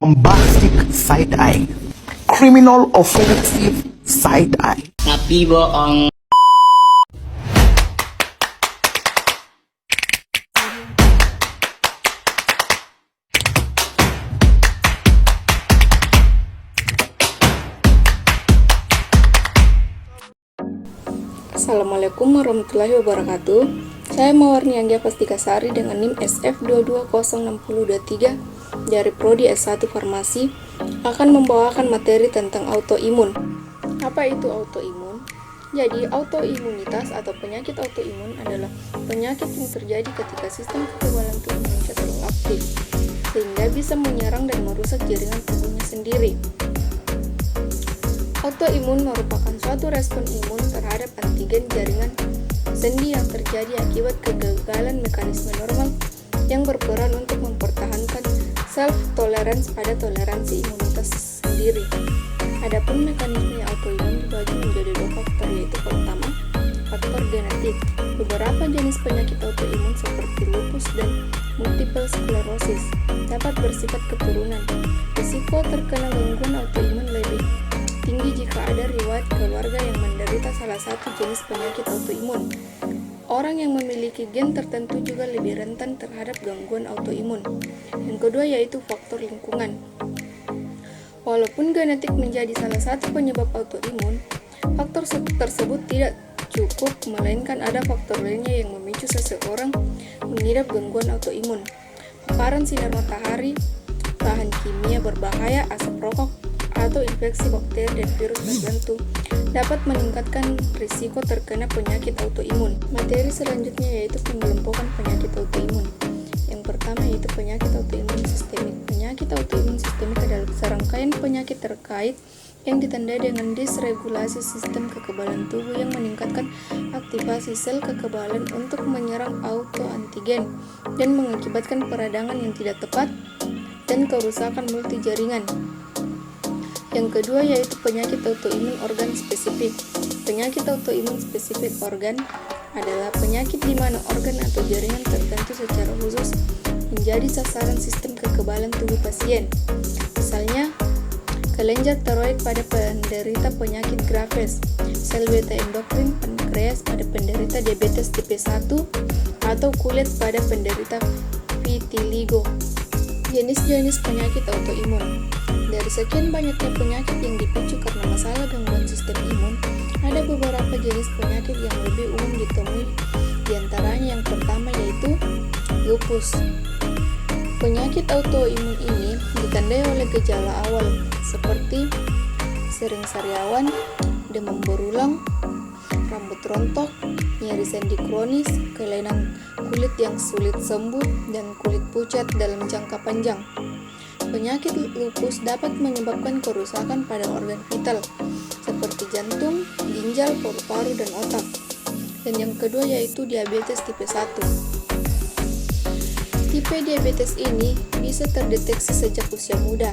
bombastic side eye, criminal offensive side eye. Tapi bohong. Assalamualaikum warahmatullahi wabarakatuh. Saya Mawarni Anggia Pastikasari dengan NIM SF220623 dari Prodi S1 Farmasi akan membawakan materi tentang autoimun. Apa itu autoimun? Jadi, autoimunitas atau penyakit autoimun adalah penyakit yang terjadi ketika sistem kekebalan tubuh manusia terlalu aktif sehingga bisa menyerang dan merusak jaringan tubuhnya sendiri. Autoimun merupakan suatu respon imun terhadap antigen jaringan sendi yang terjadi akibat kegagalan mekanisme normal yang berperan untuk mempertahankan self-tolerance pada toleransi imunitas sendiri. Adapun mekanisme autoimun dibagi menjadi dua faktor, yaitu pertama, faktor genetik. Beberapa jenis penyakit autoimun seperti lupus dan multiple sclerosis dapat bersifat keturunan. Risiko terkena gangguan autoimun lebih tinggi jika ada riwayat keluarga yang menderita salah satu jenis penyakit autoimun. Orang yang memiliki gen tertentu juga lebih rentan terhadap gangguan autoimun. Yang kedua yaitu faktor lingkungan. Walaupun genetik menjadi salah satu penyebab autoimun, faktor tersebut tidak cukup, melainkan ada faktor lainnya yang memicu seseorang mengidap gangguan autoimun. Paparan sinar matahari, bahan kimia berbahaya, asap rokok, atau infeksi bakteri dan virus tertentu dapat meningkatkan risiko terkena penyakit autoimun. Materi selanjutnya yaitu pengelompokan penyakit autoimun. Yang pertama yaitu penyakit autoimun sistemik. Penyakit autoimun sistemik adalah serangkaian penyakit terkait yang ditandai dengan disregulasi sistem kekebalan tubuh yang meningkatkan aktivasi sel kekebalan untuk menyerang autoantigen dan mengakibatkan peradangan yang tidak tepat dan kerusakan multi jaringan. Yang kedua yaitu penyakit autoimun organ spesifik. Penyakit autoimun spesifik organ adalah penyakit di mana organ atau jaringan tertentu secara khusus menjadi sasaran sistem kekebalan tubuh pasien. Misalnya, kelenjar tiroid pada penderita penyakit Graves, sel beta endokrin pankreas pada penderita diabetes tipe 1, atau kulit pada penderita vitiligo. Jenis-jenis penyakit autoimun. Dari sekian banyaknya penyakit yang dipicu karena masalah gangguan sistem imun, ada beberapa jenis penyakit yang lebih umum ditemui. Di antaranya yang pertama yaitu lupus. Penyakit autoimun ini ditandai oleh gejala awal seperti sering sariawan, demam berulang, rambut rontok, nyeri sendi kronis, kelainan kulit yang sulit sembuh, dan kulit pucat dalam jangka panjang. Penyakit lupus dapat menyebabkan kerusakan pada organ vital seperti jantung, ginjal, paru-paru, dan otak. Dan yang kedua yaitu diabetes tipe 1. Tipe diabetes ini bisa terdeteksi sejak usia muda.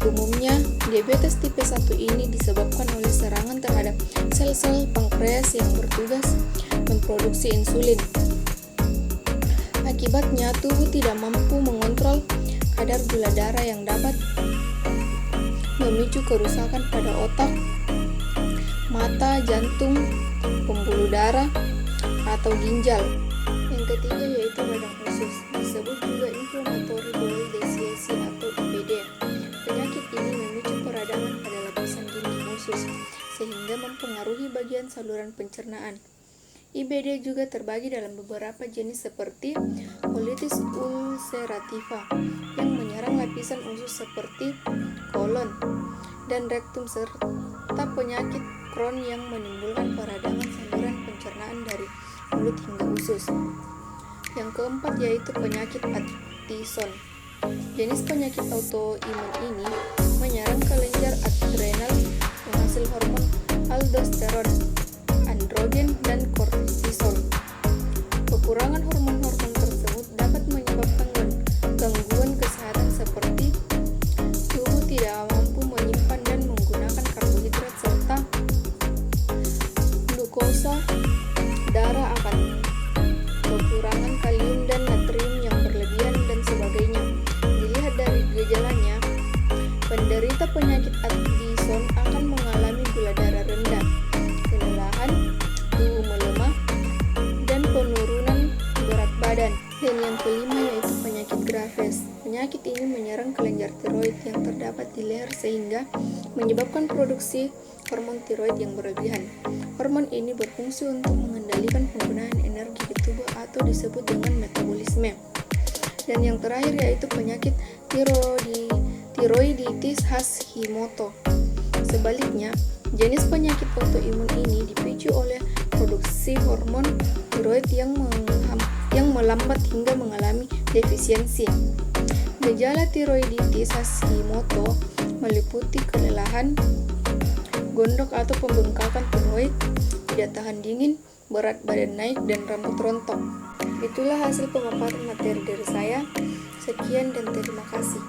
Umumnya, diabetes tipe 1 ini disebabkan oleh serangan terhadap sel-sel pankreas yang bertugas memproduksi insulin. Akibatnya, tubuh tidak mampu mengontrol kadar gula darah yang dapat memicu kerusakan pada otak, mata, jantung, pembuluh darah, atau ginjal. Yang ketiga yaitu radang usus, disebut juga inflammatory bowel disease atau IBD. Penyakit ini memicu peradangan pada lapisan dinding usus sehingga mempengaruhi bagian saluran pencernaan. IBD juga terbagi dalam beberapa jenis seperti colitis ulcerativa yang menyerang lapisan usus seperti kolon dan rektum, serta penyakit Crohn yang menimbulkan peradangan saluran pencernaan dari mulut hingga usus. Yang keempat yaitu penyakit Addison. Jenis penyakit autoimun ini menyerang kelenjar adrenal penghasil hormon aldosteron, androgen, dan kortisol. Kekurangan hormon-hormon tersebut dapat menyebabkan gangguan kesehatan seperti tubuh tidak mampu menyimpan dan menggunakan karbohidrat serta glukosa, darah akan kekurangan kalium dan natrium yang berlebihan dan sebagainya. Dilihat dari gejalanya, Penderita penyakit Addison akan mengalami gula darah rendah, kelelahan, tubuh melemah, dan penurunan berat badan. Dan yang kelima yaitu penyakit Graves. Penyakit ini menyerang kelenjar tiroid yang terdapat di leher sehingga menyebabkan produksi hormon tiroid yang berlebihan. Hormon ini berfungsi untuk mengendalikan penggunaan energi di tubuh atau disebut dengan metabolisme. Dan yang terakhir yaitu penyakit tiroiditis Hashimoto. Sebaliknya, jenis penyakit autoimun ini dipicu oleh produksi hormon tiroid yang melambat hingga mengalami defisiensi. Gejala tiroiditis Hashimoto meliputi kelelahan, gondok atau pembengkakan tiroid, tidak tahan dingin, berat badan naik, dan rambut rontok. Itulah hasil pemaparan materi dari saya. Sekian dan terima kasih.